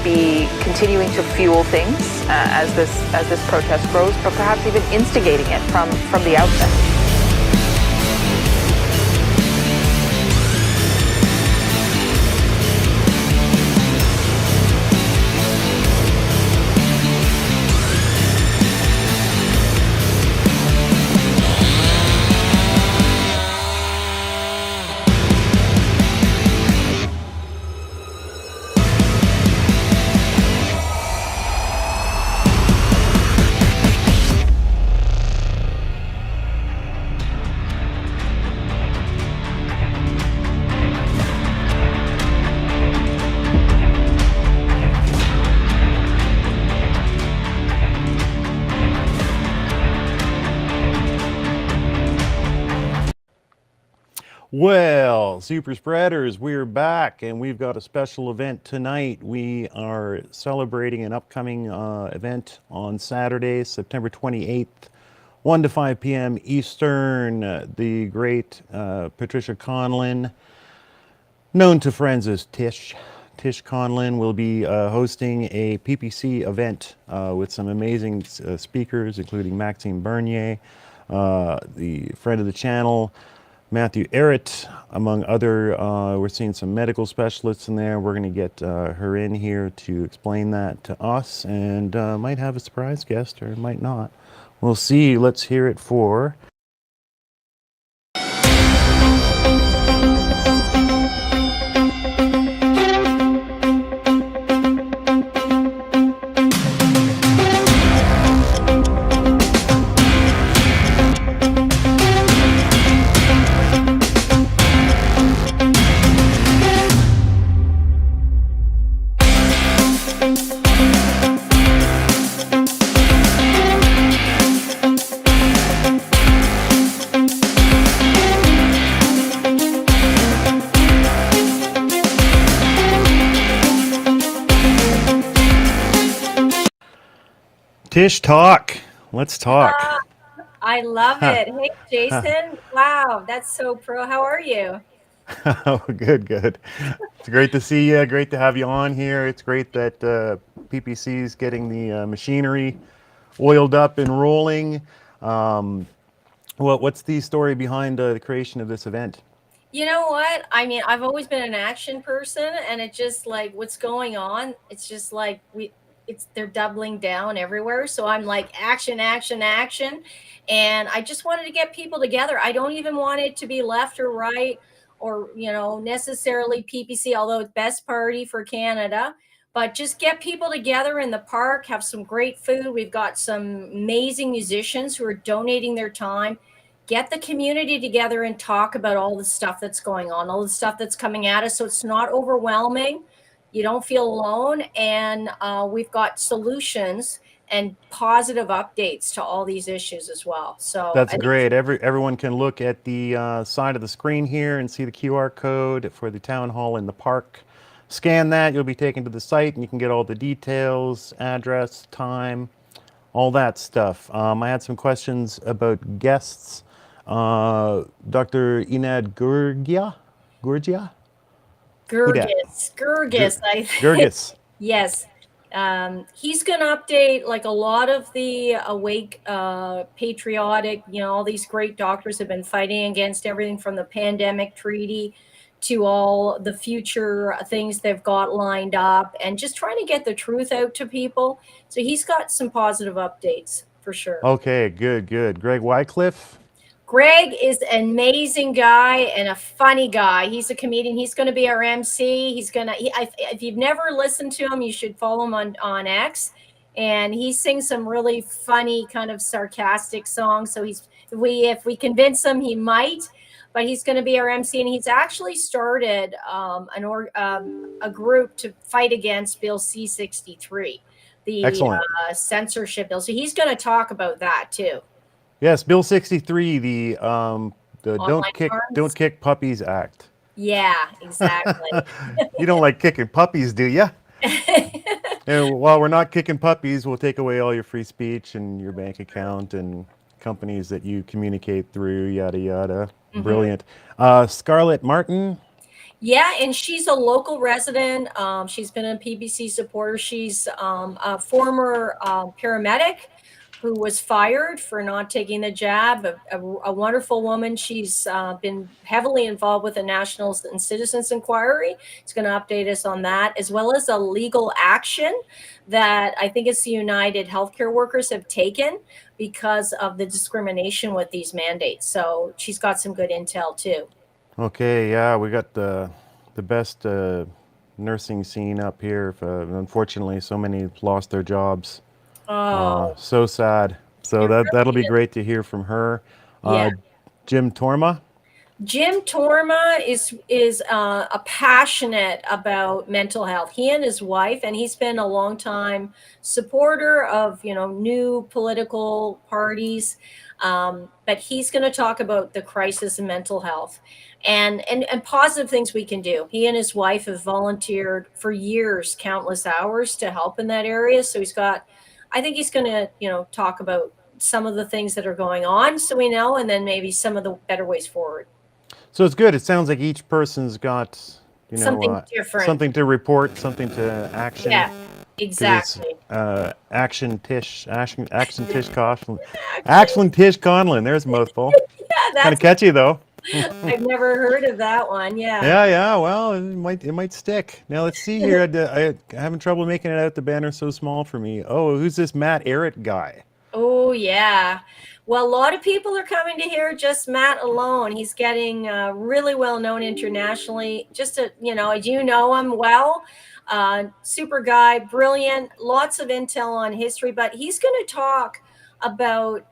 be continuing to fuel things as this protest grows, but perhaps even instigating it from the outset. Well, Super Spreaders, we're back and we've got a special event tonight. We are celebrating an upcoming event on Saturday, September 28th, 1 to 5 p.m. Eastern. The great Patricia Conlin, known to friends as Tish Conlin, will be hosting a PPC event with some amazing speakers, including Maxime Bernier, the friend of the channel, Matthew Ehret, among other. We're seeing some medical specialists in there. We're going to get her in here to explain that to us, and might have a surprise guest or might not. We'll see. Let's hear it for Tish Talk. Let's talk. I love it. Hey, Jason. Wow, that's so pro. How are you? Oh, good. It's great to see you. Great to have you on here. It's great that PPC is getting the machinery oiled up and rolling. What's the story behind the creation of this event? You know what? I mean, I've always been an action person, and it's just like what's going on. It's just like they're doubling down everywhere. So I'm like action. And I just wanted to get people together. I don't even want it to be left or right or, necessarily PPC, although it's best party for Canada, but just get people together in the park, have some great food. We've got some amazing musicians who are donating their time. Get the community together and talk about all the stuff that's going on, all the stuff that's coming at us. So it's not overwhelming. You don't feel alone, and we've got solutions and positive updates to all these issues as well. So that's great. Everyone can look at the side of the screen here and see the QR code for the town hall in the park. Scan that, you'll be taken to the site, and you can get all the details, address, time, all that stuff. I had some questions about guests. Dr. Emad Guirguis? Guirguis, I think. Guirguis. Yes. He's going to update like a lot of the awake, patriotic, all these great doctors have been fighting against everything from the pandemic treaty to all the future things they've got lined up and just trying to get the truth out to people. So he's got some positive updates for sure. Okay, good. Greg Wycliffe. Greg is an amazing guy and a funny guy. He's a comedian. He's going to be our MC. If you've never listened to him, you should follow him on X. And he sings some really funny, kind of sarcastic songs. So if we convince him, he might. But he's going to be our MC, and he's actually started a group to fight against Bill C-63, the censorship bill. So he's going to talk about that too. Yes, Bill 63, the Don't Kick Puppies Act. Yeah, exactly. You don't like kicking puppies, do you? And while we're not kicking puppies, we'll take away all your free speech and your bank account and companies that you communicate through, yada yada. Mm-hmm. Brilliant. Scarlett, Martyn. Yeah, and she's a local resident. She's been a PPC supporter. She's a former paramedic who was fired for not taking the jab. A wonderful woman. She's been heavily involved with the National and Citizens Inquiry. It's going to update us on that, as well as a legal action that I think it's the United Healthcare Workers have taken because of the discrimination with these mandates. So she's got some good intel too. Okay, yeah, we got the best nursing scene up here. Unfortunately, so many lost their jobs. Oh, So sad. So it that'll really be is. great to hear from her. Yeah. Jim Torma. Jim Torma is a passionate about mental health. He and his wife, and he's been a long time supporter of new political parties. But he's going to talk about the crisis in mental health and positive things we can do. He and his wife have volunteered for years, countless hours to help in that area. So I think he's going to talk about some of the things that are going on, so we know, and then maybe some of the better ways forward. So it's good. It sounds like each person's got, Something different. something to report, something to action. Yeah, 'Cause exactly. it's action Tish Conlin. Action Tish Conlin. There's a mouthful. Yeah, Kind that's of catchy though. I've never heard of that one. Yeah. Yeah. Well, it might stick. Now let's see here. I'm having trouble making it out. The banner's so small for me. Oh, who's this Matt Ehret guy? Oh yeah. Well, a lot of people are coming to hear just Matt alone. He's getting really well known internationally. You know him well. Super guy, brilliant, lots of intel on history, but he's going to talk about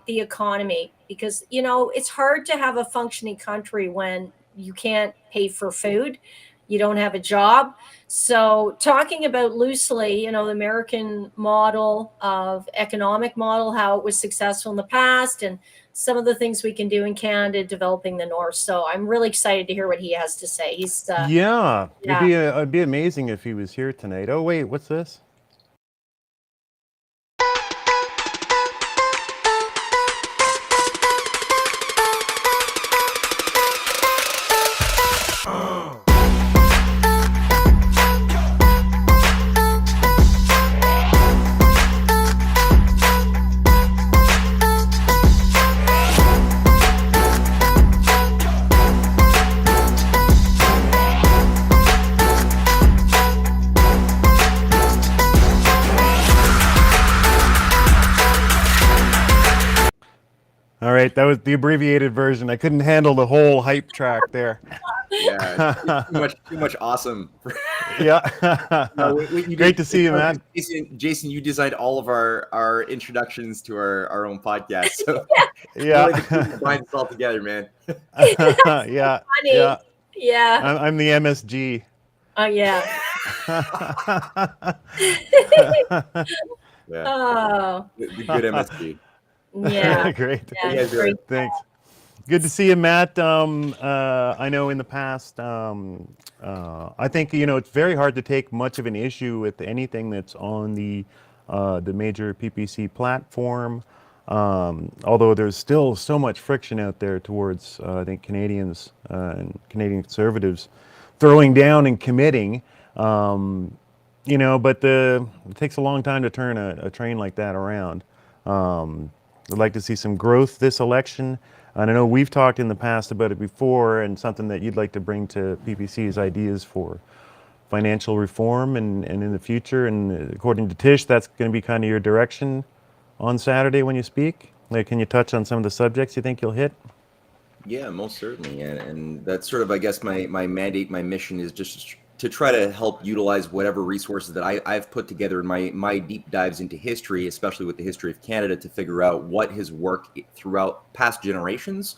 the economy because, it's hard to have a functioning country when you can't pay for food, you don't have a job. So talking about loosely, the American model of economic model, how it was successful in the past and some of the things we can do in Canada developing the North. So I'm really excited to hear what he has to say. He's Yeah. yeah. It'd be amazing if he was here tonight. Oh wait, what's this? All right, that was the abbreviated version. I couldn't handle the whole hype track there. Yeah, too much awesome. Yeah. No, Great to see you, man. Jason, you designed all of our introductions to our own podcast. So Yeah. bind us all together, man. Yeah. Funny. Yeah. Yeah. I'm the MSG. Oh yeah. Yeah, Oh the good MSP. yeah. Great. Yeah, great. Thanks. Good to see you, Matt. I know in the past, I think it's very hard to take much of an issue with anything that's on the major PPC platform. Although there's still so much friction out there towards I think Canadians and Canadian conservatives throwing down and committing. But it takes a long time to turn a train like that around. I'd like to see some growth this election. And I know we've talked in the past about it before, and something that you'd like to bring to PPC's ideas for financial reform and in the future. And according to Tish, that's going to be kind of your direction on Saturday when you speak. Like, can you touch on some of the subjects you think you'll hit? Yeah, most certainly, and that's sort of, I guess, my mandate, my mission is just to try to help utilize whatever resources that I've put together in my deep dives into history, especially with the history of Canada, to figure out what has worked throughout past generations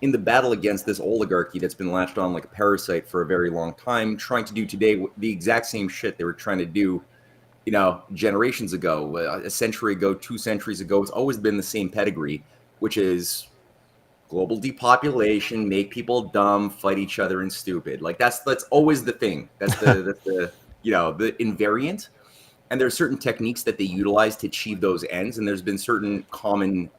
in the battle against this oligarchy that's been latched on like a parasite for a very long time, trying to do today the exact same shit they were trying to do, generations ago, a century ago, 2 centuries ago. It's always been the same pedigree, which is global depopulation, make people dumb, fight each other, and stupid. Like that's always the thing. That's the the invariant. And there are certain techniques that they utilize to achieve those ends. And there's been certain common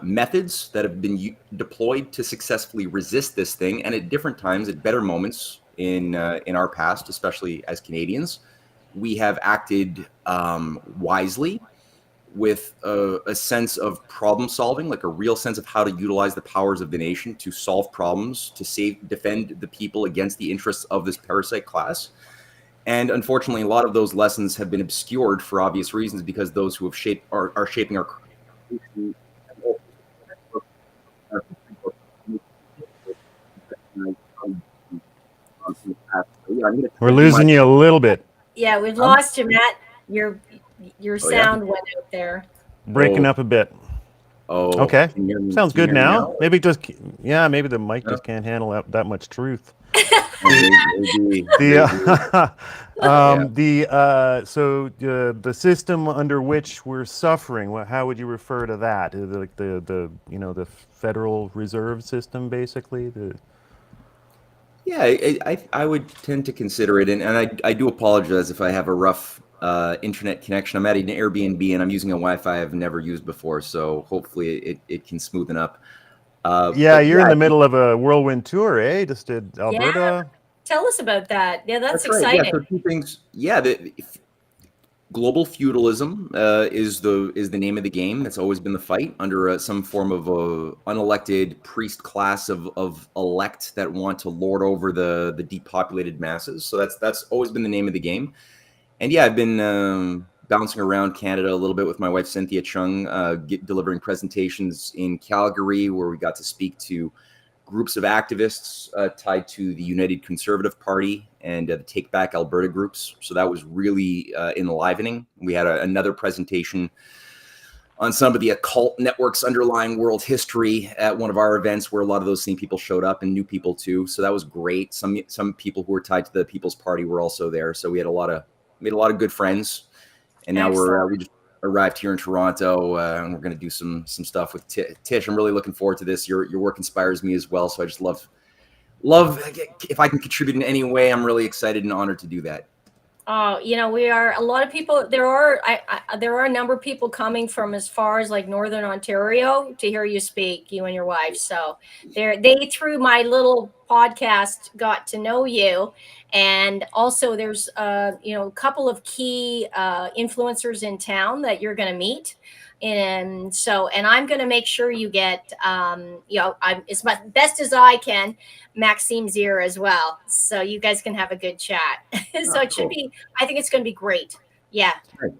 methods that have been deployed to successfully resist this thing, and at different times, at better moments in our past, especially as Canadians, we have acted wisely, with a sense of problem solving, like a real sense of how to utilize the powers of the nation to solve problems, to defend the people against the interests of this parasite class. And unfortunately, a lot of those lessons have been obscured for obvious reasons, because those who have are shaping our constitution. We're losing you a little bit. Yeah, we've lost you, Matt. Your sound went out there. Breaking up a bit. Oh, okay. Sounds good now. Maybe maybe the mic just can't handle that much truth. The system under which we're suffering, how would you refer to that? Like the Federal Reserve System, basically. I would tend to consider it, and I do apologize if I have a rough internet connection. I'm at an Airbnb and I'm using a Wi-Fi I've never used before, so hopefully it can smoothen up. You're in the middle of a whirlwind tour, eh? Just did Alberta. Yeah. Tell us about that. Yeah, that's exciting. Right. Yeah, so two things. Global feudalism is the name of the game. That's always been the fight under some form of a unelected priest class of elect that want to lord over the depopulated masses. So that's always been the name of the game. And I've been bouncing around Canada a little bit with my wife Cynthia Chung, delivering presentations in Calgary, where we got to speak to groups of activists tied to the United Conservative Party and the Take Back Alberta groups. So that was really enlivening. We had another presentation on some of the occult networks underlying world history at one of our events, where a lot of those same people showed up, and new people too. So that was great. Some people who were tied to the People's Party were also there. So we had made a lot of good friends. And now we just arrived here in Toronto, and we're going to do some stuff with Tish. I'm really looking forward to this. Your work inspires me as well. So I just love if I can contribute in any way. I'm really excited and honored to do that. Oh, we are a lot of people. There are a number of people coming from as far as like Northern Ontario to hear you speak, you and your wife. So they through my little podcast got to know you, and also there's a couple of key influencers in town that you're going to meet. And I'm going to make sure you get, I'm as much best as I can, Maxime's ear as well. So you guys can have a good chat. So it should be, I think it's going to be great. Yeah. Great.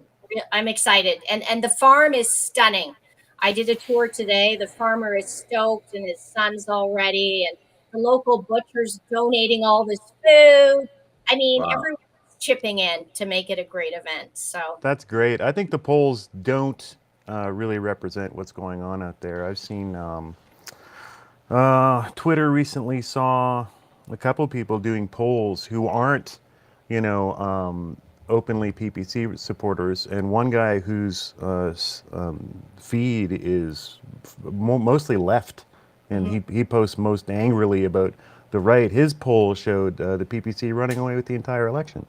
I'm excited. And the farm is stunning. I did a tour today. The farmer is stoked, and his son's all ready, and the local butcher's donating all this food. I mean, everyone's chipping in to make it a great event. So that's great. I think the polls don't really represent what's going on out there. I've seen Twitter recently saw a couple people doing polls who aren't, openly PPC supporters, and one guy whose feed is mostly left, and he posts most angrily about the right. His poll showed the PPC running away with the entire election.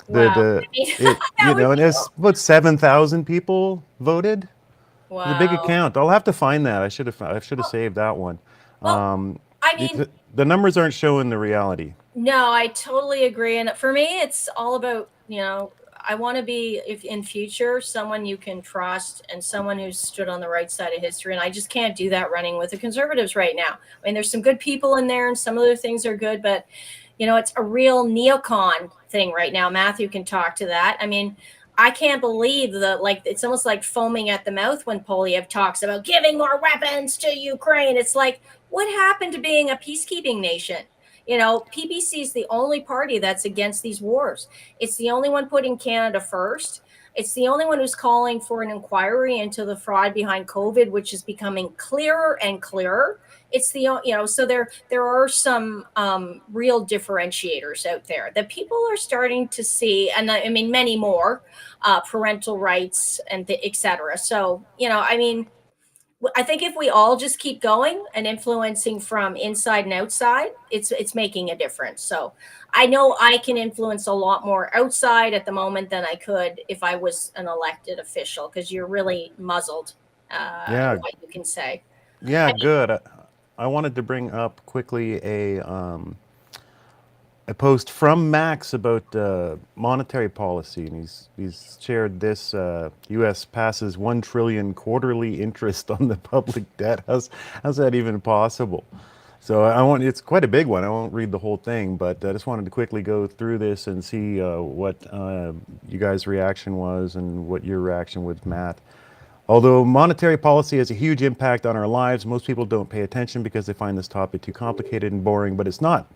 Wow. And it's about 7,000 people voted. Wow. The big account. I'll have to find that. I should have saved that one. Well, the numbers aren't showing the reality. No, I totally agree. And for me, it's all about, I want to be, if in future, someone you can trust and someone who's stood on the right side of history. And I just can't do that running with the Conservatives right now. I mean, there's some good people in there and some other things are good, but it's a real neocon thing right now. Matthew can talk to that. I mean, I can't believe it's almost like foaming at the mouth when Poilievre talks about giving more weapons to Ukraine. It's like, what happened to being a peacekeeping nation? PPC is the only party that's against these wars. It's the only one putting Canada first. It's the only one who's calling for an inquiry into the fraud behind COVID, which is becoming clearer and clearer. It's so there are some real differentiators out there that people are starting to see, and I mean many more, parental rights and et cetera. So I think if we all just keep going and influencing from inside and outside, it's making a difference. So I know I can influence a lot more outside at the moment than I could if I was an elected official, because you're really muzzled Yeah. what you can say. Yeah, I mean, good. I wanted to bring up quickly a post from Max about monetary policy, and he's shared this: U.S. passes 1 trillion quarterly interest on the public debt. How's that even possible? So it's quite a big one. I won't read the whole thing, but I just wanted to quickly go through this and see what you guys' reaction was and what your reaction was, Matt. Although monetary policy has a huge impact on our lives, most people don't pay attention because they find this topic too complicated and boring, but it's not.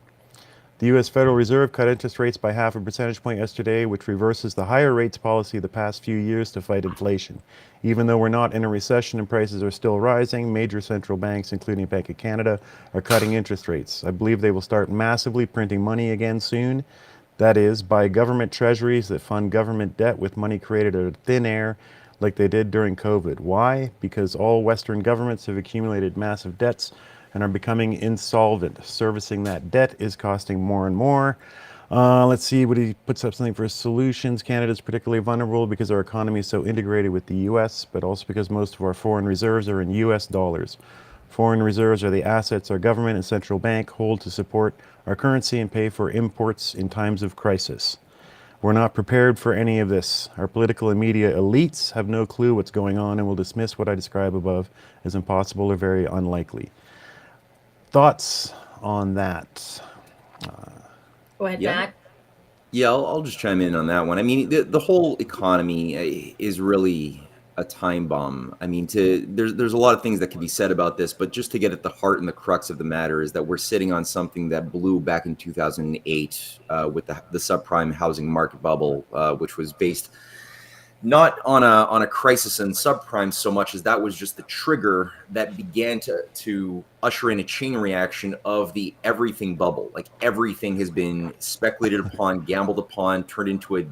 The U.S. Federal Reserve cut interest rates by 0.5 percentage point yesterday, which reverses the higher rates policy of the past few years to fight inflation. Even though we're not in a recession and prices are still rising, major central banks, including Bank of Canada, are cutting interest rates. I believe they will start massively printing money again soon. That is, buy government treasuries that fund government debt with money created out of thin air, like they did during COVID. Why? Because all Western governments have accumulated massive debts and are becoming insolvent. Servicing that debt is costing more and more. Let's see what he puts up, something for solutions. Canada is particularly vulnerable because our economy is so integrated with the U.S., but also because most of our foreign reserves are in U.S. dollars. Foreign reserves are the assets our government and central bank hold to support our currency and pay for imports in times of crisis. We're not prepared for any of this. Our political and media elites have no clue what's going on and will dismiss what I describe above as impossible or very unlikely. Thoughts on that? go ahead, Yeah. Matt. Yeah, I'll just chime in on that one. I mean, the whole economy is really a time bomb. I mean, there's a lot of things that can be said about this, but just to get at the heart and the crux of the matter is that we're sitting on something that blew back in 2008 with the subprime housing market bubble, which was based not on a crisis in subprime so much as that was just the trigger that began to usher in a chain reaction of the everything bubble. Like everything has been speculated upon, gambled upon, turned into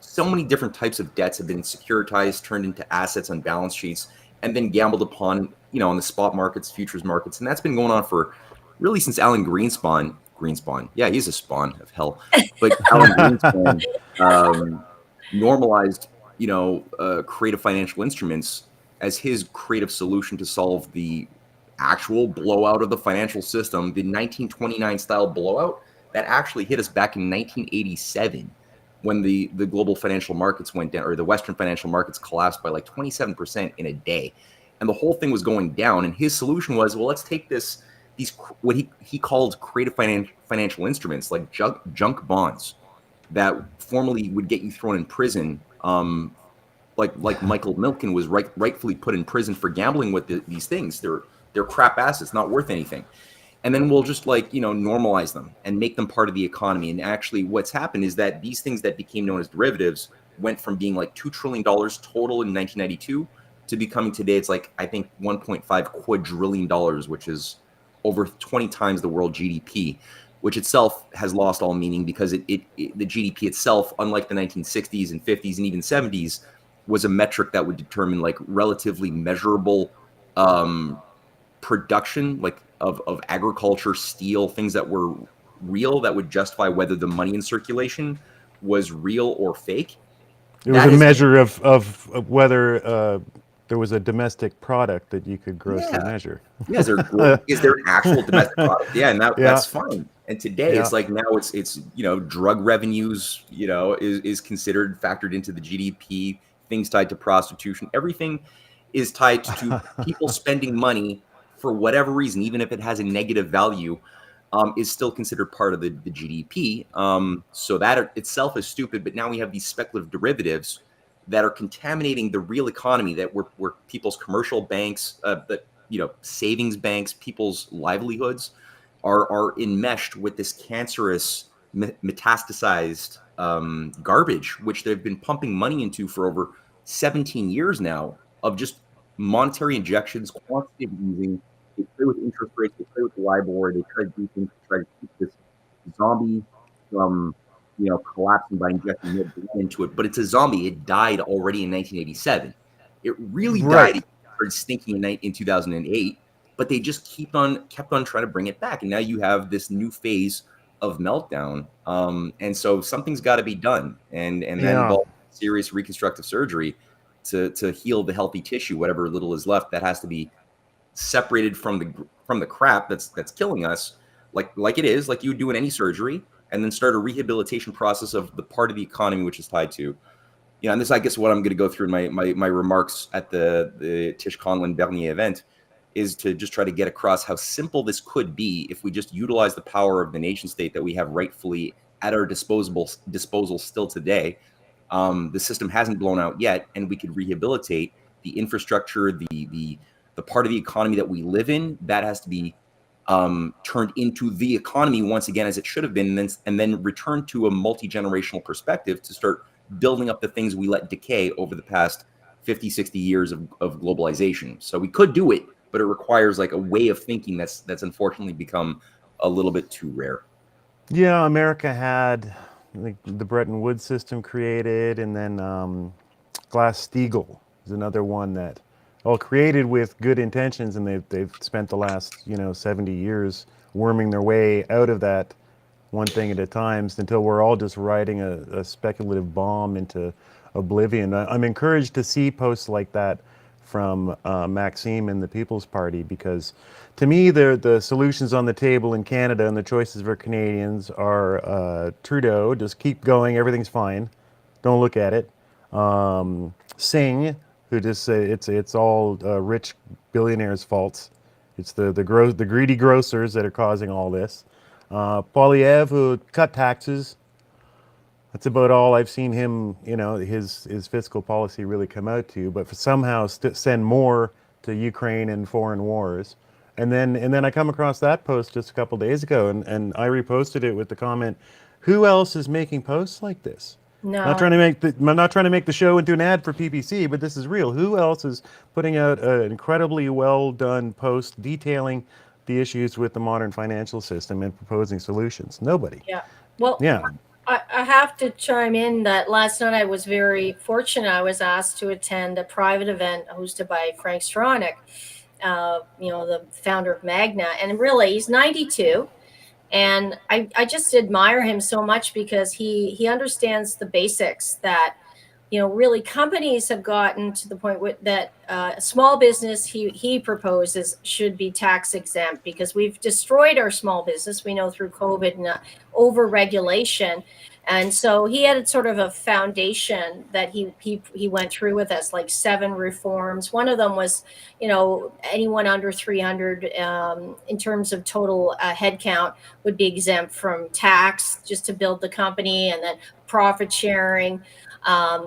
so many different types of debts have been securitized, turned into assets on balance sheets, and then gambled upon, on the spot markets, futures markets. And that's been going on for really since Alan Greenspan. Yeah, he's a spawn of hell. But Alan Greenspan normalized, creative financial instruments as his creative solution to solve the actual blowout of the financial system, the 1929 style blowout that actually hit us back in 1987 when the global financial markets went down, or the Western financial markets collapsed by like 27% in a day. And the whole thing was going down. And his solution was, well, let's take these what he called creative financial instruments, like junk bonds that formerly would get you thrown in prison, like Michael Milken was rightfully put in prison for gambling with these things. They're crap assets, not worth anything. And then we'll just normalize them and make them part of the economy. And actually what's happened is that these things that became known as derivatives went from being like $2 trillion total in 1992 to becoming today, it's like, I think $1.5 quadrillion, which is over 20 times the world GDP, which itself has lost all meaning because the GDP itself, unlike the 1960s and 50s and even 70s, was a metric that would determine like relatively measurable production, like of agriculture, steel, things that were real, that would justify whether the money in circulation was real or fake. It was a measure of whether there was a domestic product that you could grossly measure. Yeah, is there an actual domestic product? Yeah, and that's fine. And today it's like, now it's drug revenues, is considered, factored into the GDP, things tied to prostitution. Everything is tied to people spending money for whatever reason, even if it has a negative value, is still considered part of the GDP. So that itself is stupid. But now we have these speculative derivatives that are contaminating the real economy, that where people's commercial banks, savings banks, people's livelihoods are enmeshed with this cancerous, metastasized garbage, which they've been pumping money into for over 17 years now, of just monetary injections, quantitative easing. They play with interest rates, they play with LIBOR, they try to do things to try to keep this zombie from collapsing by injecting more blood into it. But it's a zombie. It died already in 1987. It really died. It started stinking in 2008. But they just kept on trying to bring it back. And now you have this new phase of meltdown. And so something's got to be done. And that involves serious reconstructive surgery to heal the healthy tissue, whatever little is left, that has to be separated from the crap that's killing us, like it is, like you would do in any surgery, and then start a rehabilitation process of the part of the economy which is tied to, and this, I guess, what I'm going to go through in my remarks at the Tish Conlin Bernier event is to just try to get across how simple this could be if we just utilize the power of the nation state that we have rightfully at our disposal still today. The system hasn't blown out yet, and we could rehabilitate the infrastructure, the part of the economy that we live in. That has to be turned into the economy once again as it should have been, and then return to a multi-generational perspective to start building up the things we let decay over the past 50, 60 years of globalization. So we could do it, but it requires like a way of thinking that's unfortunately become a little bit too rare. Yeah, America had like the Bretton Woods system created, and then Glass-Steagall is another one that all created with good intentions, and they've spent the last 70 years worming their way out of that one thing at a time until we're all just riding a speculative bomb into oblivion. I'm encouraged to see posts like that from Maxime and the People's Party, because to me the solutions on the table in Canada and the choices for Canadians are Trudeau, just keep going, everything's fine, don't look at it. Singh, who just say it's all rich billionaires' faults. It's the greedy grocers that are causing all this. Poilievre, who cut taxes. That's about all I've seen him, his fiscal policy really come out to. But for somehow send more to Ukraine and foreign wars. And then I come across that post just a couple days ago, and I reposted it with the comment, "Who else is making posts like this?" No. I'm not trying to make the show into an ad for PPC, but this is real. Who else is putting out an incredibly well done post detailing the issues with the modern financial system and proposing solutions? Nobody. Yeah. Well, yeah. I have to chime in that last night I was very fortunate. I was asked to attend a private event hosted by Frank Stronach, the founder of Magna. And really, he's 92. And I just admire him so much because he understands the basics that, really companies have gotten to the point that small business, he proposes, should be tax exempt, because we've destroyed our small business, we know, through COVID and over-regulation. And so he had sort of a foundation that he went through with us, like 7 reforms. One of them was, anyone under 300 in terms of total headcount would be exempt from tax just to build the company, and then profit sharing. Not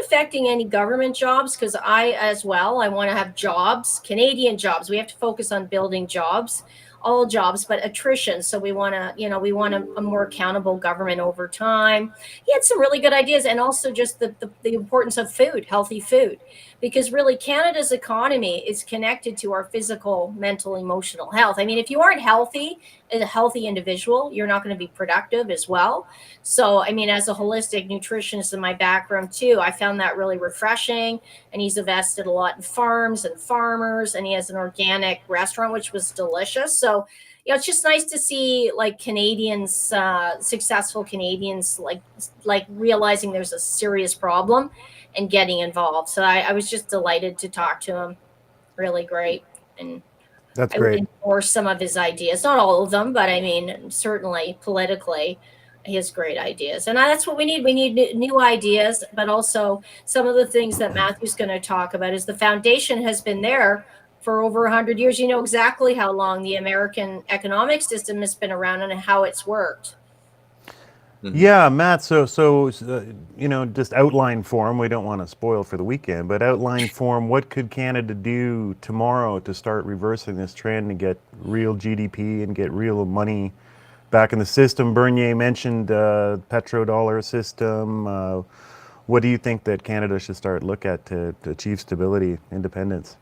affecting any government jobs, because I want to have jobs, Canadian jobs. We have to focus on building jobs, all jobs, but attrition. So we want a more accountable government over time. He had some really good ideas, and also just the importance of food, healthy food, because really Canada's economy is connected to our physical, mental, emotional health. I mean, if you aren't healthy, as a healthy individual, you're not going to be productive as well. So, I mean, as a holistic nutritionist in my background too, I found that really refreshing. And he's invested a lot in farms and farmers, and he has an organic restaurant, which was delicious. So, it's just nice to see like Canadians, successful Canadians, like realizing there's a serious problem and getting involved. So I was just delighted to talk to him. Really great. And that's I great. would endorse some of his ideas, not all of them, but I mean, certainly politically, he has great ideas. And that's what we need. We need new ideas, but also some of the things that Matthew's going to talk about is the foundation has been there for over 100 years. You know exactly how long the American economic system has been around and how it's worked. Yeah, Matt, so just outline for him. We don't want to spoil for the weekend, but outline for him, what could Canada do tomorrow to start reversing this trend and get real GDP and get real money back in the system? Bernier mentioned petrodollar system. What do you think that Canada should start look at to achieve stability, independence?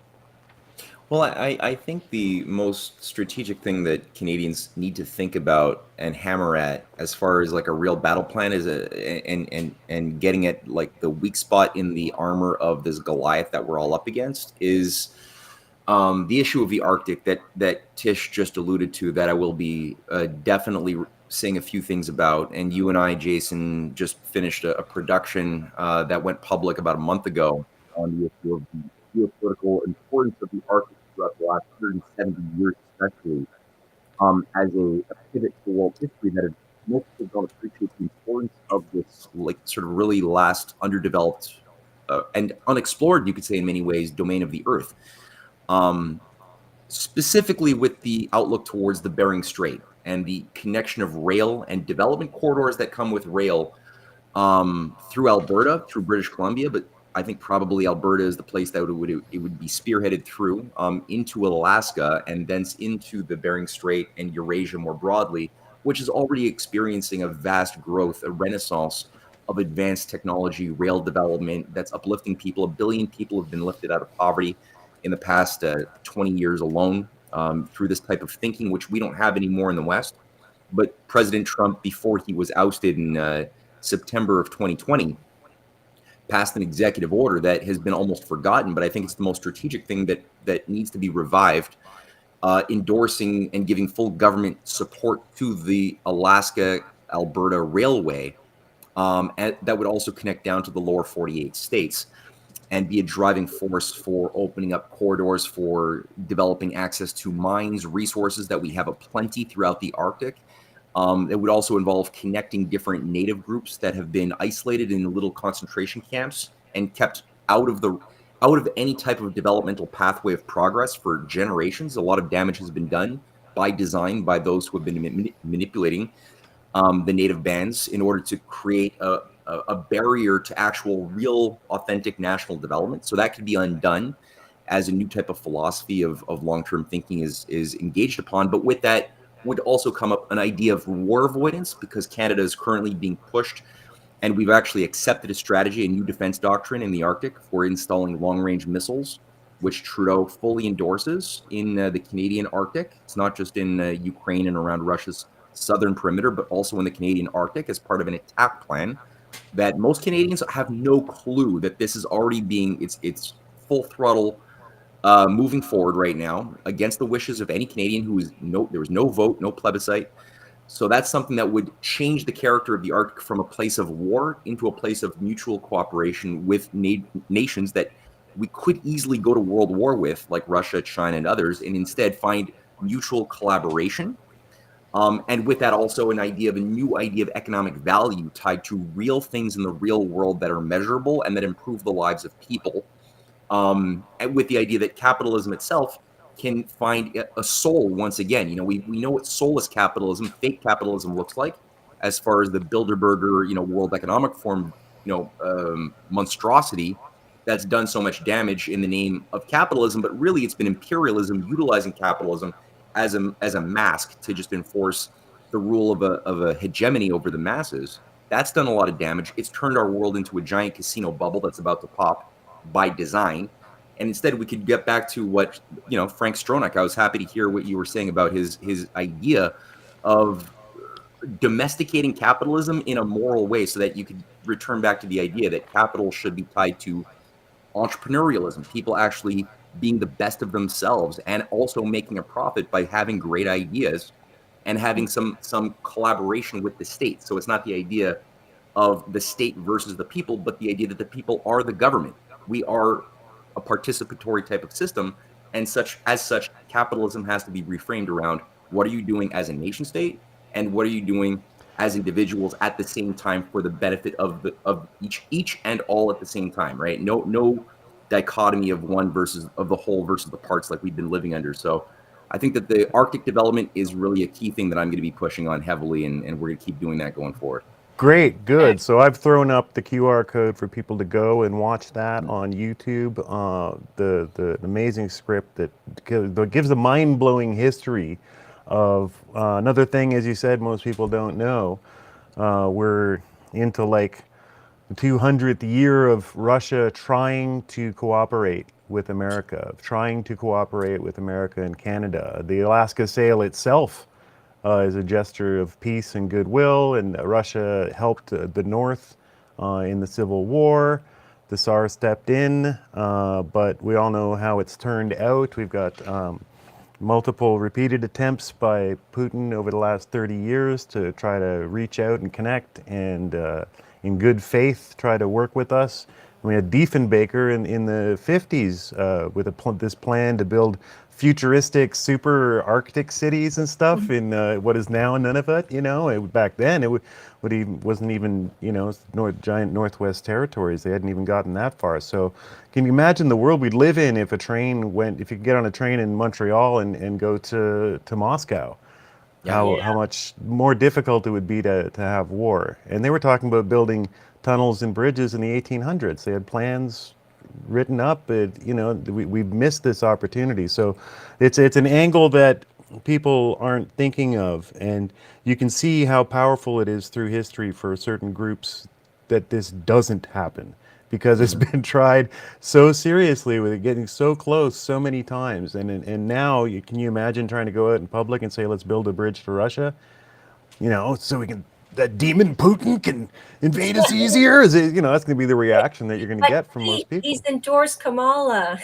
Well, I think the most strategic thing that Canadians need to think about and hammer at, as far as like a real battle plan, is and getting at like the weak spot in the armor of this Goliath that we're all up against, is the issue of the Arctic that Tish just alluded to, that I will be definitely saying a few things about. And you and I, Jason, just finished a production that went public about a month ago on the issue of the geopolitical importance of the Arctic throughout the last 170 years, especially as a pivot to world history that most people don't appreciate the importance of this, like, sort of really last underdeveloped and unexplored, you could say in many ways, domain of the Earth. Specifically with the outlook towards the Bering Strait and the connection of rail and development corridors that come with rail through Alberta, through British Columbia, but I think probably Alberta is the place that it would be spearheaded through into Alaska and thence into the Bering Strait and Eurasia more broadly, which is already experiencing a vast growth, a renaissance of advanced technology, rail development that's uplifting people. 1 billion people have been lifted out of poverty in the past 20 years alone through this type of thinking, which we don't have anymore in the West. But President Trump, before he was ousted in September of 2020, passed an executive order that has been almost forgotten, but I think it's the most strategic thing that needs to be revived, endorsing and giving full government support to the Alaska-Alberta Railway, and that would also connect down to the lower 48 states and be a driving force for opening up corridors for developing access to mines, resources that we have aplenty throughout the Arctic. It would also involve connecting different native groups that have been isolated in little concentration camps and kept out of any type of developmental pathway of progress for generations. A lot of damage has been done by design by those who have been manipulating the native bands in order to create a barrier to actual, real, authentic national development. So that could be undone as a new type of philosophy of long-term thinking is engaged upon. But with that would also come up an idea of war avoidance, because Canada is currently being pushed, and we've actually accepted a strategy, a new defense doctrine in the Arctic for installing long-range missiles, which Trudeau fully endorses in the Canadian Arctic. It's not just in Ukraine and around Russia's southern perimeter, but also in the Canadian Arctic as part of an attack plan that most Canadians have no clue that this is already being, it's full throttle moving forward right now against the wishes of any Canadian there was no vote, no plebiscite. So that's something that would change the character of the Arctic from a place of war into a place of mutual cooperation with nations that we could easily go to world war with, like Russia, China, and others, and instead find mutual collaboration. And with that also a new idea of economic value tied to real things in the real world that are measurable and that improve the lives of people. And with the idea that capitalism itself can find a soul once again. You know, we know what soulless capitalism, fake capitalism looks like, as far as the Bilderberger, World Economic Forum, monstrosity that's done so much damage in the name of capitalism. But really, it's been imperialism utilizing capitalism as a mask to just enforce the rule of a hegemony over the masses. That's done a lot of damage. It's turned our world into a giant casino bubble that's about to pop by design. And instead, we could get back to what, Frank Stronach, I was happy to hear what you were saying about his idea of domesticating capitalism in a moral way, so that you could return back to the idea that capital should be tied to entrepreneurialism, people actually being the best of themselves and also making a profit by having great ideas and having some collaboration with the state. So it's not the idea of the state versus the people, but the idea that the people are the government. We are a participatory type of system, and as such, capitalism has to be reframed around what are you doing as a nation state and what are you doing as individuals at the same time for the benefit of each and all at the same time, right? No dichotomy of one versus of the whole versus the parts like we've been living under. So I think that the Arctic development is really a key thing that I'm going to be pushing on heavily, and we're going to keep doing that going forward. Great, good. So I've thrown up the QR code for people to go and watch that on YouTube. The amazing script that gives a mind-blowing history of another thing, as you said, most people don't know. We're into like the 200th year of Russia trying to cooperate with America, and Canada. The Alaska sale itself is a gesture of peace and goodwill, and Russia helped the North in the Civil War. The Tsar stepped in, but we all know how it's turned out. We've got multiple repeated attempts by Putin over the last 30 years to try to reach out and connect and in good faith try to work with us. And we had Diefenbaker in the 50s with this plan to build futuristic super Arctic cities and stuff in what is now Nunavut. You know, back then it wasn't even, you know, giant Northwest Territories. They hadn't even gotten that far. So can you imagine the world we'd live in if a train went, if you could get on a train in Montreal and go to Moscow? How much more difficult it would be to have war. And they were talking about building tunnels and bridges in the 1800s. They had plans written up. You know, we've missed this opportunity. So it's an angle that people aren't thinking of. And you can see how powerful it is through history for certain groups that this doesn't happen, because it's been tried so seriously with it getting so close so many times. And now can you imagine trying to go out in public and say, let's build a bridge to Russia, you know, so that demon Putin can invade us easier? Is it, you know, that's going to be the reaction that you're going to get from most people. He's endorsed Kamala.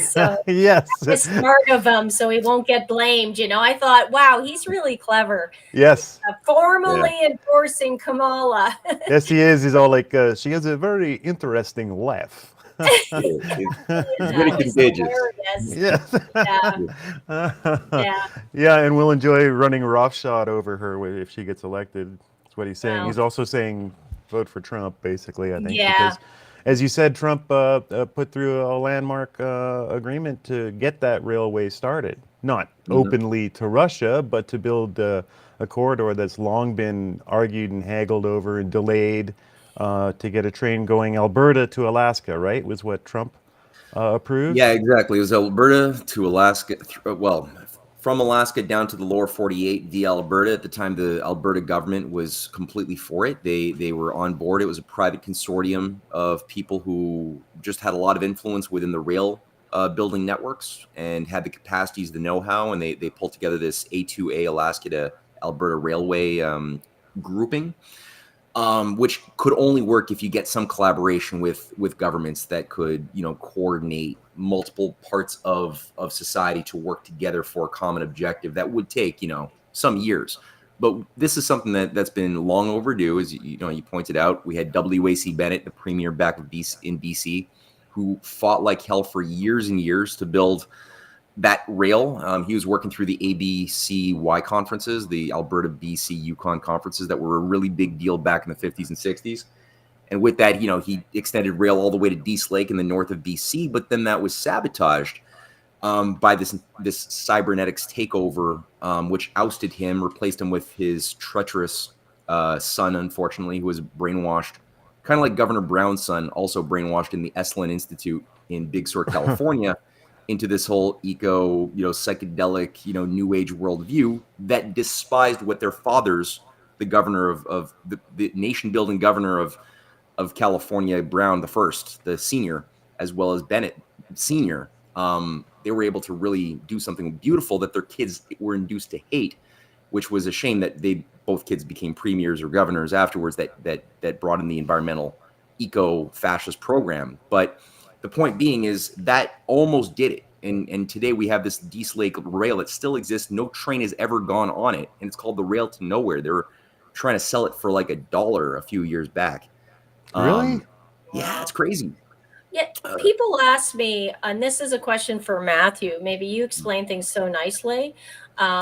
So yes. it's smart of him, so he won't get blamed. You know, I thought, wow, he's really clever. Yes. Formally endorsing Kamala. Yes, he is. He's all like, she has a very interesting laugh. Very contagious. Yes. Yeah. Yeah, and we'll enjoy running roughshod over her if she gets elected. That's what he's saying. Wow. He's also saying vote for Trump, basically, I think. Yeah. Because, as you said, Trump put through a landmark agreement to get that railway started. Not openly to Russia, but to build a corridor that's long been argued and haggled over and delayed, to get a train going Alberta to Alaska, right? Was what Trump approved? Yeah, exactly. It was Alberta to Alaska. Well, from Alaska down to the lower 48 via Alberta. At the time, the Alberta government was completely for it. They were on board. It was a private consortium of people who just had a lot of influence within the rail building networks and had the capacities, the know-how, and they pulled together this A2A Alaska to Alberta Railway grouping. Which could only work if you get some collaboration with governments that could, you know, coordinate multiple parts of society to work together for a common objective. That would take, you know, some years. But this is something that's been long overdue. As you know, you pointed out, we had W.A.C. Bennett, the premier back in BC, who fought like hell for years and years to build that rail. He was working through the ABCY conferences, the Alberta, BC, Yukon conferences that were a really big deal back in the 50s and 60s. And with that, you know, he extended rail all the way to Dease Lake in the north of BC, but then that was sabotaged by this cybernetics takeover, which ousted him, replaced him with his treacherous son, unfortunately, who was brainwashed, kind of like Governor Brown's son, also brainwashed in the Esalen Institute in Big Sur, California, into this whole eco, you know, psychedelic, you know, new age worldview that despised what their fathers, the governor of the nation building governor of California, Brown the first, the senior, as well as Bennett Senior. They were able to really do something beautiful that their kids were induced to hate, which was a shame that both kids became premiers or governors afterwards that brought in the environmental eco-fascist program. But the point being is that almost did it. And today we have this Dease Lake rail that still exists. No train has ever gone on it. And it's called the Rail to Nowhere. They were trying to sell it for like $1 a few years back. Really? Yeah, it's crazy. Yeah, people ask me, and this is a question for Matthew, maybe you explain things so nicely.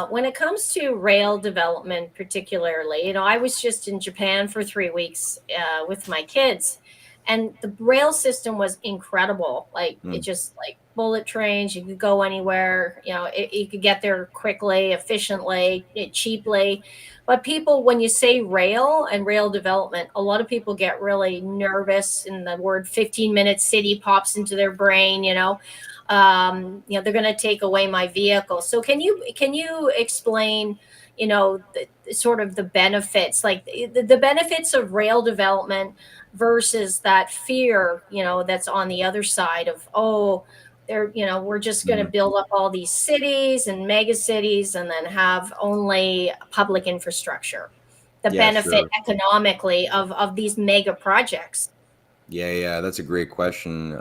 When it comes to rail development, particularly, you know, I was just in Japan for 3 weeks with my kids, and the rail system was incredible. Like it just like bullet trains, you could go anywhere, you know, you could get there quickly, efficiently, cheaply. But people, when you say rail and rail development, a lot of people get really nervous, and the word 15-minute city pops into their brain, you know, they're going to take away my vehicle. So can you explain, you know, the sort of the benefits, like the benefits of rail development versus that fear, you know, that's on the other side of, we're just going to build up all these cities and mega cities and then have only public infrastructure. The benefit economically of these mega projects. Yeah, that's a great question.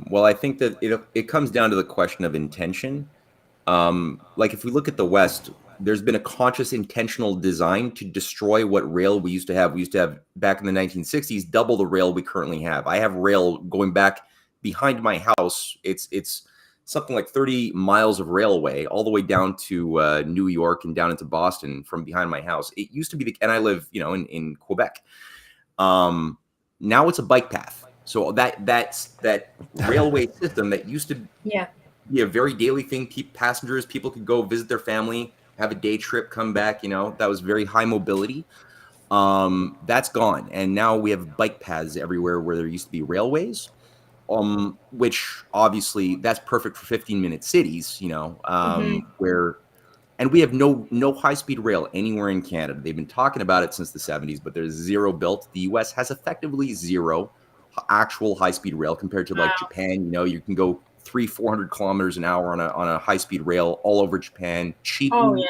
Well, I think that it comes down to the question of intention. Like if we look at the West, there's been a conscious, intentional design to destroy what rail we used to have. We used to have back in the 1960s, double the rail we currently have. I have rail going back behind my house. It's something like 30 miles of railway all the way down to New York and down into Boston from behind my house. It used to be, and I live, in Quebec. Now it's a bike path. So that railway system that used to be a very daily thing. People could go visit their family, have a day trip, come back. That was very high mobility. That's gone, and now we have bike paths everywhere where there used to be railways. Which obviously that's perfect for 15-minute cities, where, and we have no high-speed rail anywhere in Canada. They've been talking about it since the 70s, but there's zero built. The US has effectively zero actual high-speed rail compared to like Japan. You can go 300-400 kilometers an hour on a high-speed rail all over Japan, cheaply,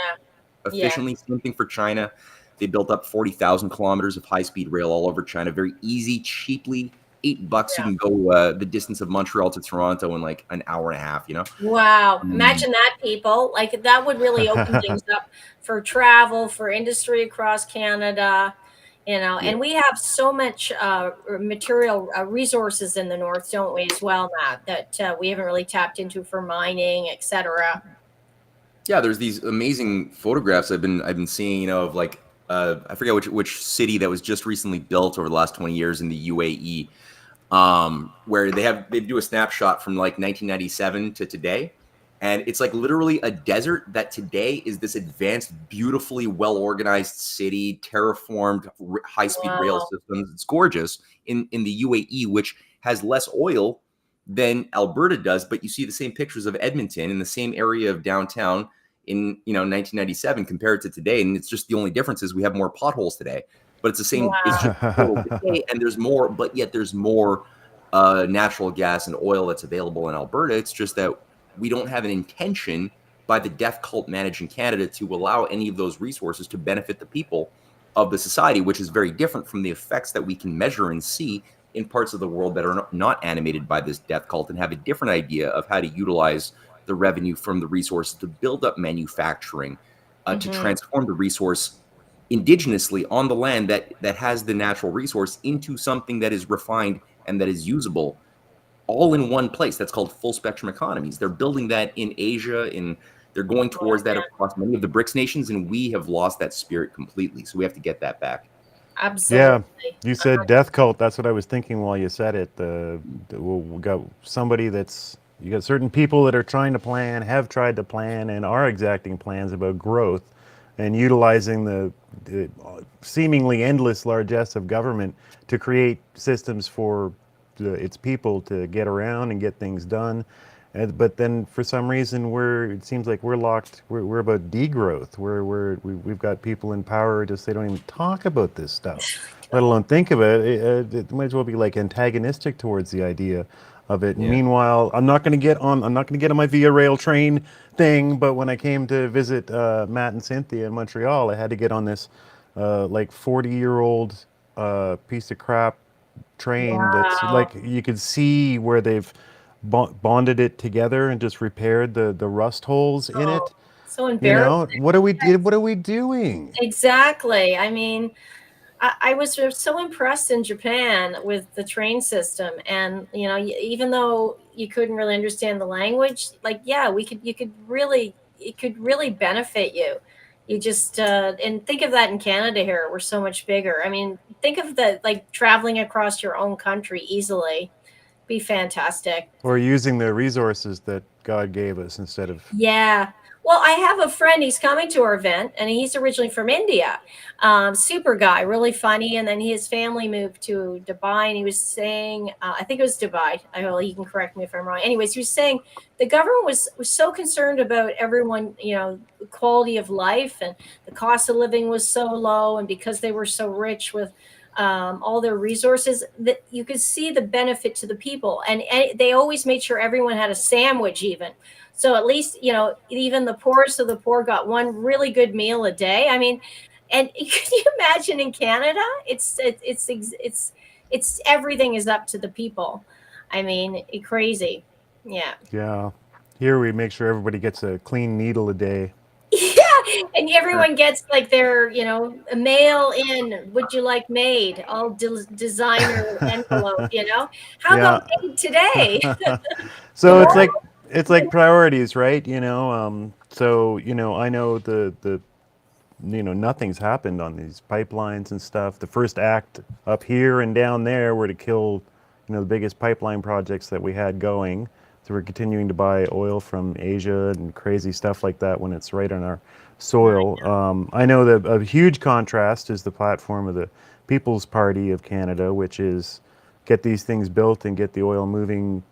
efficiently. Same thing for China. They built up 40,000 kilometers of high-speed rail all over China. Very easy, cheaply. $8 you can go the distance of Montreal to Toronto in like an hour and a half. Wow. Imagine that, people. Like that would really open things up for travel, for industry across Canada. And we have so much material resources in the north, don't we, as well, Matt, that we haven't really tapped into for mining, etc. Yeah, there's these amazing photographs I've been seeing, of like I forget which city that was just recently built over the last 20 years in the UAE, where they do a snapshot from like 1997 to today. And it's like literally a desert that today is this advanced, beautifully well-organized city, terraformed, high-speed rail systems. It's gorgeous in the UAE, which has less oil than Alberta does. But you see the same pictures of Edmonton in the same area of downtown in 1997 compared to today. And it's just the only difference is we have more potholes today. But it's the same. It's just total decay, and there's more. But yet there's more natural gas and oil that's available in Alberta. It's just that we don't have an intention by the death cult managed in Canada to allow any of those resources to benefit the people of the society, which is very different from the effects that we can measure and see in parts of the world that are not animated by this death cult and have a different idea of how to utilize the revenue from the resources to build up manufacturing, to transform the resource indigenously on the land that has the natural resource into something that is refined and that is usable all in one place. That's called full spectrum economies. They're building that in Asia, and they're going towards that across many of the BRICS nations, and we have lost that spirit completely. So we have to get that back. Absolutely. Yeah, you said death cult. That's what I was thinking while you said it. We got you got certain people that are trying to plan, have tried to plan, and are exacting plans about growth and utilizing the seemingly endless largesse of government to create systems for its people to get around and get things done. But then for some reason it seems like we're locked. We're about degrowth. We've got people in power just they don't even talk about this stuff, let alone think of it. It might as well be like antagonistic towards the idea of it. Yeah. Meanwhile, I'm not going to get on my Via Rail train thing. But when I came to visit Matt and Cynthia in Montreal, I had to get on this like 40-year-old piece of crap train that's like you could see where they've bonded it together and just repaired the rust holes in it. So embarrassing. What are we doing? Exactly. I mean, I was so impressed in Japan with the train system, and even though you couldn't really understand the language, like it could really benefit you. You just and think of that in Canada here. We're so much bigger. I mean, think of like traveling across your own country easily. Be fantastic. Or using the resources that God gave us instead of. Yeah. Well, I have a friend, he's coming to our event, and he's originally from India. Super guy, really funny. And then his family moved to Dubai, and he was saying, I think it was Dubai. He can correct me if I'm wrong. Anyways, he was saying the government was so concerned about everyone, quality of life, and the cost of living was so low. And because they were so rich with all their resources, that you could see the benefit to the people. And they always made sure everyone had a sandwich even. So at least, even the poorest of the poor got one really good meal a day. I mean, and can you imagine in Canada? It's everything is up to the people. I mean, crazy. Yeah. Yeah. Here we make sure everybody gets a clean needle a day. Yeah, and everyone gets like their, a mail in. Would you like made? All designer envelope. How about Yeah. made today? So Tomorrow. it's like priorities, right? So I know the nothing's happened on these pipelines and stuff. The first act up here and down there were to kill the biggest pipeline projects that we had going. So we're continuing to buy oil from Asia and crazy stuff like that when it's right on our soil. I know that a huge contrast is the platform of the People's Party of Canada, which is get these things built and get the oil moving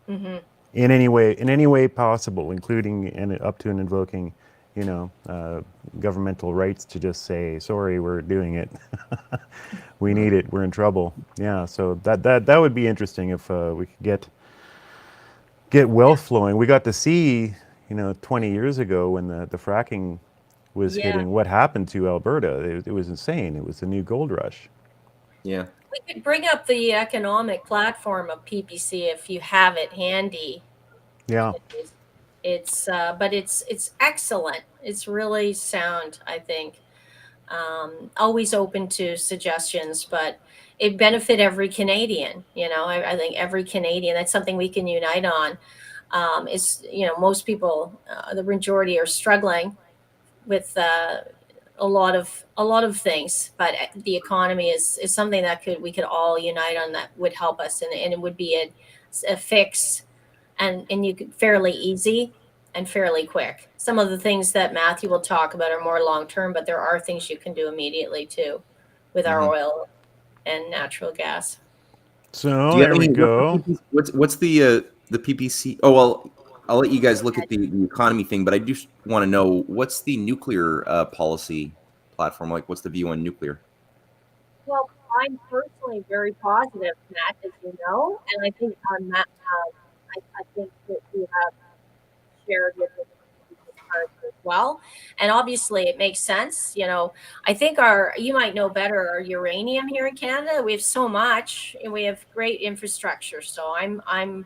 in any way possible, including and up to and invoking, governmental rights to just say, sorry, we're doing it. We need it. We're in trouble. Yeah. So that would be interesting if we could get wealth flowing. We got to see, 20 years ago when the fracking was Yeah. hitting, what happened to Alberta. It was insane. It was the new gold rush. Yeah. We could bring up the economic platform of PPC if you have it handy. Yeah. But it's excellent. It's really sound, I think. Always open to suggestions, but it benefit every Canadian. I think every Canadian, that's something we can unite on. Is most people, the majority are struggling with a lot of things, but the economy is something that we could all unite on, that would help us, and it would be a fix, and you could fairly easy and fairly quick. Some of the things that Matthew will talk about are more long term, but there are things you can do immediately too with our oil and natural gas. So there we go. What's the PPC? Oh well, I'll let you guys look at the economy thing, but I just want to know what's the nuclear policy platform like. What's the view on nuclear? Well, I'm personally very positive, Matt, as you know, and I think on that, I think that we have shared with the cards as well. And obviously, it makes sense. I think you might know better, our uranium here in Canada. We have so much, and we have great infrastructure. So I'm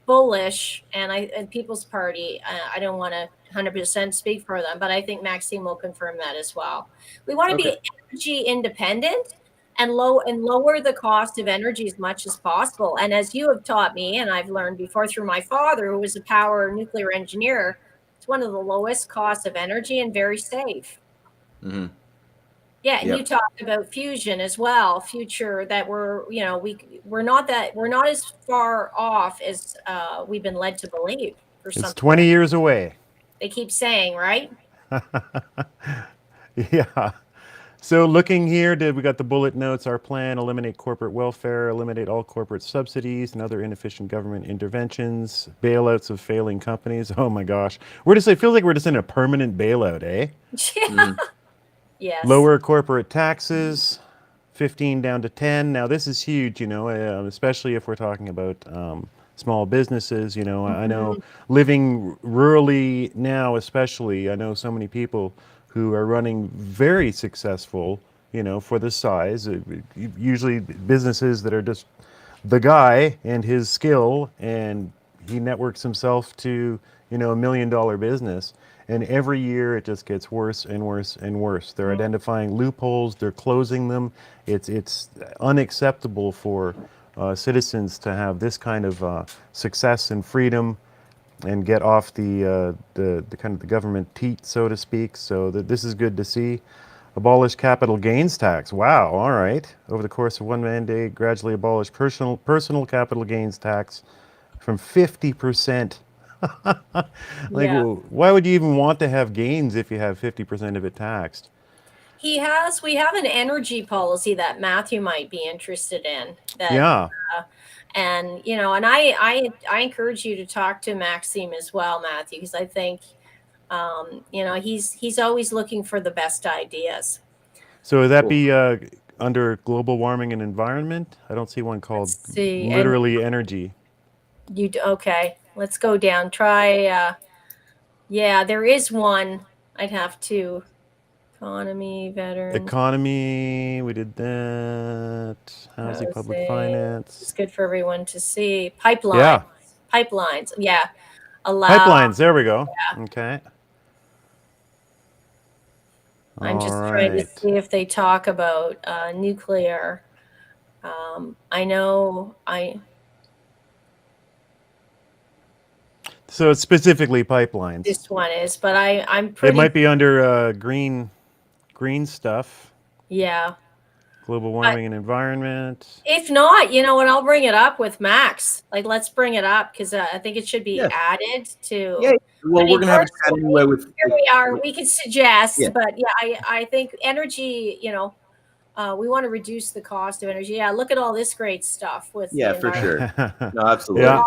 bullish, and People's Party. I don't want to 100% speak for them, but I think Maxime will confirm that as well. We want to be energy independent and lower the cost of energy as much as possible. And as you have taught me, and I've learned before through my father, who was a power nuclear engineer, it's one of the lowest costs of energy and very safe. Mm-hmm. Yeah, and you talked about fusion as well. Future that we're not as far off as we've been led to believe. It's 20 years away. They keep saying, right? Yeah. So looking here, we got the bullet notes. Our plan: eliminate corporate welfare, eliminate all corporate subsidies and other inefficient government interventions, bailouts of failing companies. Oh my gosh, it feels like we're just in a permanent bailout, eh? Yeah. Yes. Lower corporate taxes, 15 down to 10. Now this is huge, especially if we're talking about small businesses. I know living rurally now, especially, I know so many people who are running very successful, for the size, usually businesses that are just the guy and his skill, and he networks himself to, $1 million business. And every year it just gets worse and worse and worse. They're identifying loopholes, they're closing them. It's unacceptable for citizens to have this kind of success and freedom and get off the kind of the government teat, so to speak. So this is good to see. Abolish capital gains tax. Wow, all right. Over the course of one mandate, gradually abolish personal capital gains tax from 50%. Why would you even want to have gains if you have 50% of it taxed? We have an energy policy that Matthew might be interested in. And I encourage you to talk to Maxime as well, Matthew, because I think he's always looking for the best ideas. So would that be under global warming and environment? I don't see one called literally energy. Okay, let's go down. Try there is one. I'd have to. Economy, veterans. Economy, we did that. Housing, public finance. It's good for everyone to see. Pipelines. Yeah. allow. Pipelines. There we go. Okay. I'm All just trying to right. see if they talk about nuclear. I know So it's specifically pipelines. this one is, but I'm It pretty. might be under green stuff, Yeah. global warming and environment. If not, you know what? I'll bring it up with Max. Like, let's bring it up because I think it should be Yeah. added to. Yeah. Well, I we're mean, gonna have a chat anyway with. here we are. We could suggest, Yeah. but yeah, I think energy. We want to reduce the cost of energy. Yeah, look at all this great stuff with. Yeah, the for environment. sure. No, absolutely. Yeah.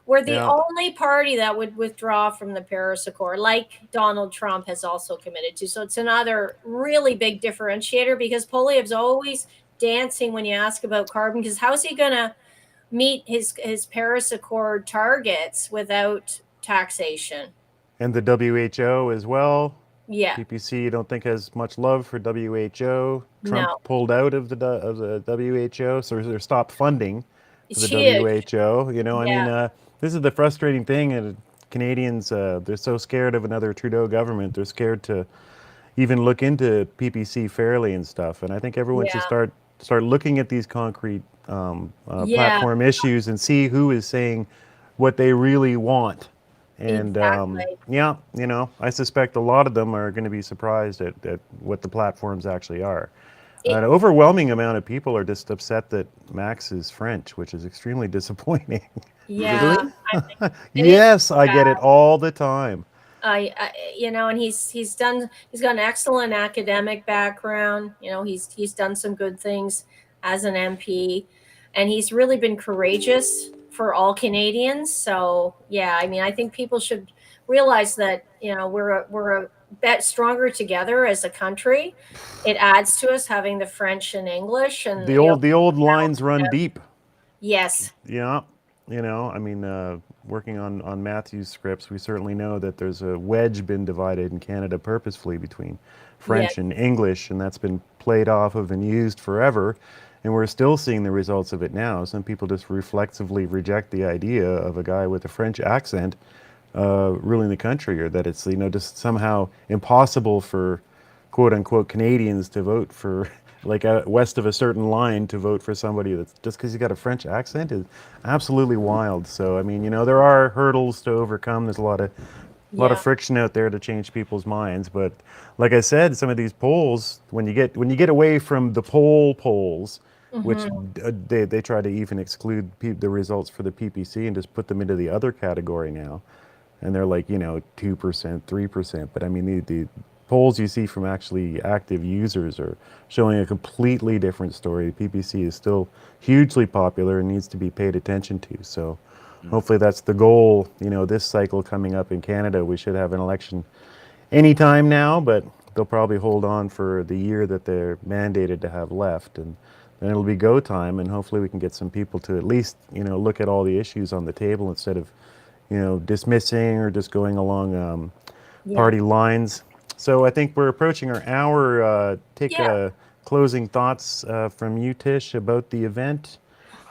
We're the Yeah. only party that would withdraw from the Paris Accord, like Donald Trump has also committed to. So it's another really big differentiator because Poilievre's always dancing when you ask about carbon, because how's he going to meet his Paris Accord targets without taxation? And the WHO as well. Yeah. PPC, you don't think has much love for WHO. Trump No. pulled out of the WHO, so they're stopped funding for the Huge. WHO. You know, Yeah. I mean, this is the frustrating thing. And Canadians, they're so scared of another Trudeau government. They're scared to even look into PPC fairly and stuff. And I think everyone should Yeah. start looking at these concrete Yeah. platform issues and see who is saying what they really want. And Exactly. yeah, you know, I suspect a lot of them are going to be surprised at what the platforms actually are. An overwhelming amount of people are just upset that Max is French, which is extremely disappointing. Yeah. I think it is Yes, I get it all the time. and he's got an excellent academic background. He's done some good things as an MP, and he's really been courageous for all Canadians. So yeah, I mean, I think people should realize that we're a bit stronger together as a country. It adds to us having the French and English and The old lines run deep. Yes. Yeah, you know, I mean, working on Matthew's scripts, we certainly know that there's a wedge been divided in Canada purposefully between French and English, and that's been played off of and used forever, and we're still seeing the results of it now. Some people just reflexively reject the idea of a guy with a French accent ruling the country, or that it's, you know, just somehow impossible for quote unquote Canadians to vote for, like, west of a certain line, to vote for somebody that's just because he's got a French accent is absolutely wild. So I mean, you know, there are hurdles to overcome. There's a lot of friction out there to change people's minds. But like I said, some of these polls, when you get away from the polls, which they try to even exclude the results for the PPC and just put them into the other category now, and they're like, you know, 2%, 3%. But I mean, the polls you see from actually active users are showing a completely different story. The PPC is still hugely popular and needs to be paid attention to. So hopefully that's the goal. You know, this cycle coming up in Canada, we should have an election anytime now, but they'll probably hold on for the year that they're mandated to have left. And then it'll be go time, and hopefully we can get some people to at least, you know, look at all the issues on the table instead of, you know, dismissing or just going along party lines. So I think we're approaching our hour. Take closing thoughts from you, Tish, about the event.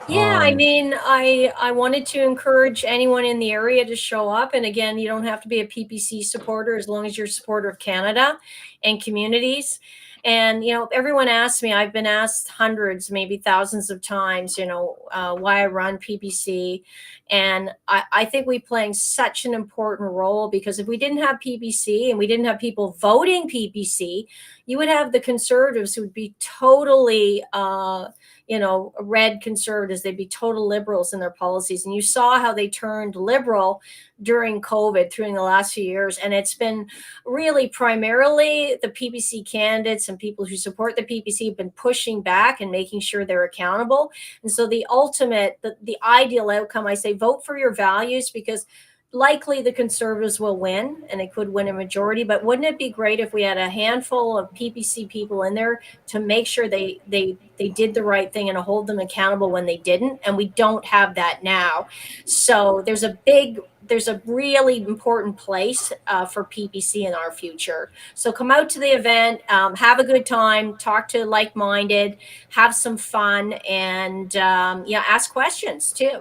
Yeah, I mean, I wanted to encourage anyone in the area to show up. And again, you don't have to be a PPC supporter as long as you're a supporter of Canada and communities. And, you know, everyone asks me, I've been asked hundreds, maybe thousands of times, why I run PPC. And I think we playing such an important role, because if we didn't have PPC and we didn't have people voting PPC, you would have the Conservatives who would be totally, red Conservatives. They'd be total liberals in their policies. And you saw how they turned liberal during COVID through the last few years. And it's been really primarily the PPC candidates and people who support the PPC have been pushing back and making sure they're accountable. And so the ideal outcome, I say, vote for your values, because likely the Conservatives will win and they could win a majority. But wouldn't it be great if we had a handful of PPC people in there to make sure they did the right thing and to hold them accountable when they didn't? And we don't have that now. So there's a really important place for PPC in our future. So come out to the event, have a good time, talk to like-minded, have some fun, and ask questions too.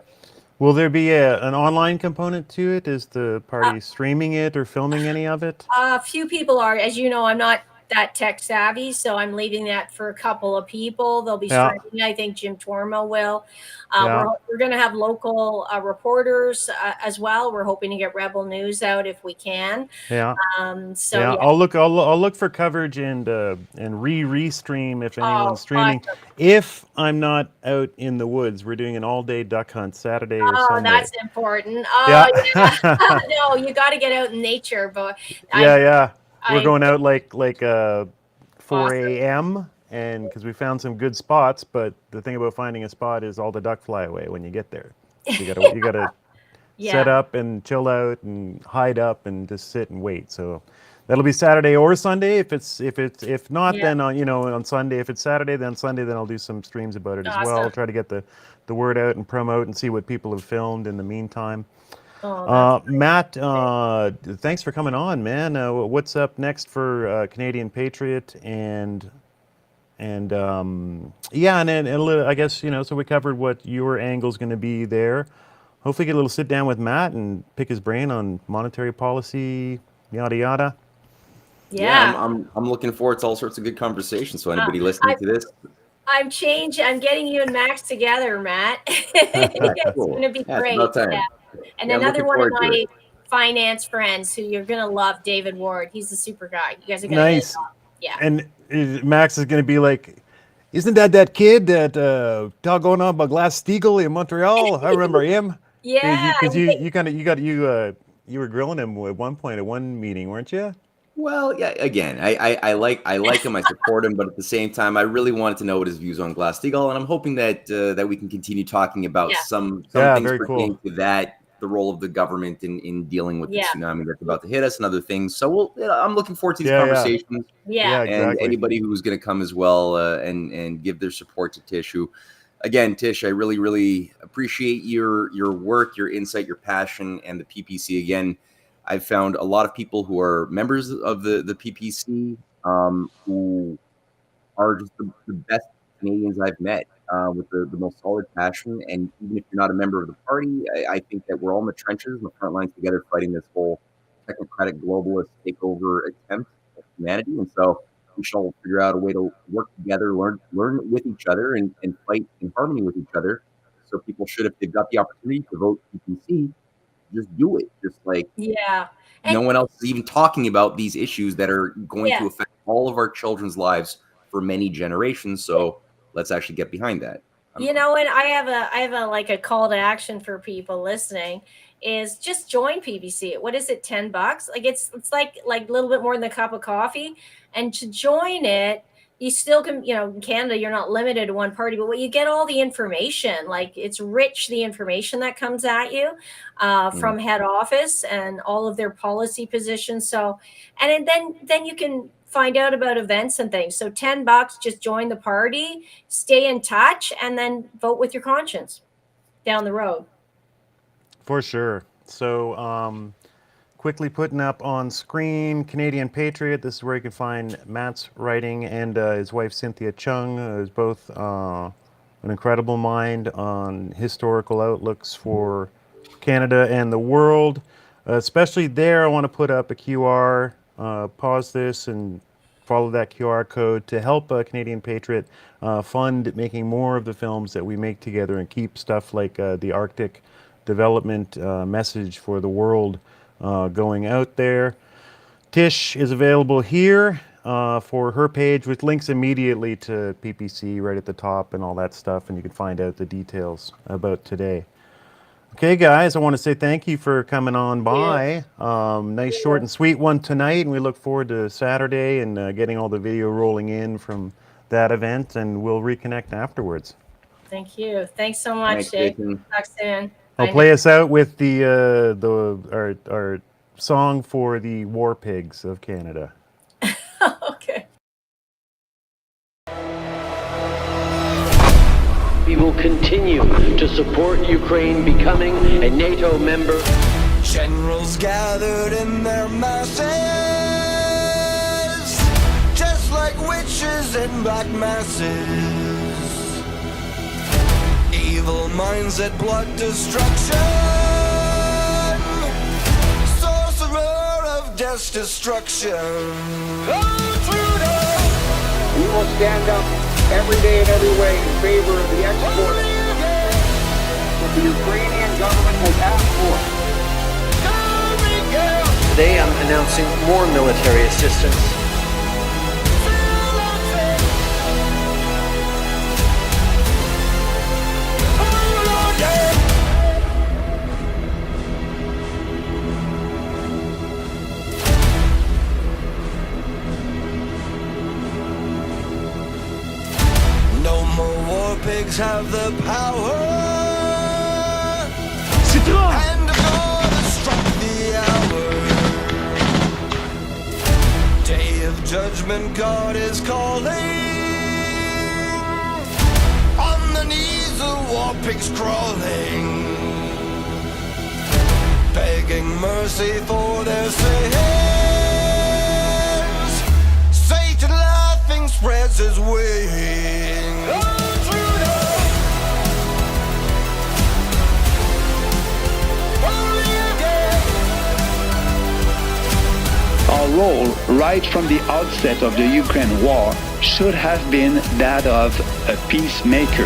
Will there be an online component to it? Is the party streaming it or filming any of it? A few people are. As you know, I'm not that tech savvy, so I'm leaving that for a couple of people. They'll be Yeah. streaming. I think Jim Tormo will. Yeah. We're going to have local reporters as well. We're hoping to get Rebel News out if we can. Yeah. So yeah, yeah. I'll look for coverage and re-stream if anyone's streaming. Awesome. If I'm not out in the woods, we're doing an all-day duck hunt Saturday or Oh, Sunday. that's important. Oh, yeah. No, you got to get out in nature, but yeah. We're going out like 4 Awesome. a.m. and because we found some good spots. But the thing about finding a spot is all the duck fly away when you get there. You gotta Yeah. set up and chill out and hide up and just sit and wait. So that'll be Saturday or Sunday. If not, Yeah. then on Sunday. If it's Saturday, then Sunday. Then I'll do some streams about it as well. Awesome. I'll try to get the word out and promote and see what people have filmed in the meantime. Oh, Matt, thanks for coming on, man. What's up next for Canadian Patriot and then a little, I guess, so we covered what your angle's going to be there. Hopefully get a little sit down with Matt and pick his brain on monetary policy, yada yada. yeah. I'm looking forward to all sorts of good conversations. So anybody listening to this, I'm getting you and Max together, Matt. It's cool. going to be Yeah, it's great. about time. Yeah. And Yeah, I'm another looking one of forward to my finance friends who you're going to love, David Ward. He's the super guy. You guys are going to Nice. Yeah. And Max is going to be like, isn't that kid that talk going on about Glass-Steagall in Montreal? I remember him. Yeah. Because you were grilling him at one point at one meeting, weren't you? well, yeah. Again, I like him. I support him, but at the same time, I really wanted to know what his views on Glass-Steagall, and I'm hoping that that we can continue talking about Yeah. some Yeah, things very pertaining cool. to that, the role of the government in dealing with Yeah. the tsunami that's about to hit us and other things. So I'm looking forward to these Yeah, yeah. conversations. Yeah. Yeah. And Exactly. anybody who's going to come as well and give their support to Tish, who, again, Tish, I really, really appreciate your work, your insight, your passion, and the PPC. Again, I've found a lot of people who are members of the PPC who are just the best Canadians I've met with the most solid passion. And even if you're not a member of the party, I think that we're all in the trenches, in the front lines together, fighting this whole technocratic globalist takeover attempt of humanity. And so we should all figure out a way to work together, learn with each other, and fight in harmony with each other. So people should, if they've got the opportunity to vote PPC, just do it. Just like Yeah. no one else is even talking about these issues that are going Yeah. to affect all of our children's lives for many generations. So let's actually get behind that. You know, and I have a like a call to action for people listening is just join PPC. What is it, $10? Like it's like a little bit more than a cup of coffee. And to join it, you still can, in Canada, you're not limited to one party, but you get all the information. Like it's rich, the information that comes at you from head office and all of their policy positions. So, and then you can find out about events and things. So $10, just join the party, stay in touch, and then vote with your conscience down the road. For sure. So quickly putting up on screen, Canadian Patriot. This is where you can find Matt's writing and his wife Cynthia Chung is both an incredible mind on historical outlooks for Canada and the world. Especially there, I want to put up a QR. Pause this and follow that QR code to help Canadian Patriot fund making more of the films that we make together and keep stuff like the Arctic development message for the world going out there. Tish is available here for her page with links immediately to PPC right at the top and all that stuff, and you can find out the details about today. Okay, guys, I want to say thank you for coming on by. Nice, short and sweet one tonight, and we look forward to Saturday and getting all the video rolling in from that event, and we'll reconnect afterwards. Thank you. Thanks so much, Thanks, Dave. Jason. Talk soon. I'll play us out with our song for the war pigs of Canada. Okay. We will continue to support Ukraine becoming a NATO member. Generals gathered in their masses, just like witches in black masses. Evil evil minds at blood destruction. Sorcerer of death's destruction. We will stand up every day and every way in favor of the export that the Ukrainian government has asked for. Today I'm announcing more military assistance. No more war pigs have the power. And God has struck the hour. Day of judgment, God is calling. On the knees, the war pigs crawling, begging mercy for their sins. Satan laughing spreads his wings. Our role right from the outset of the Ukraine war should have been that of a peacemaker.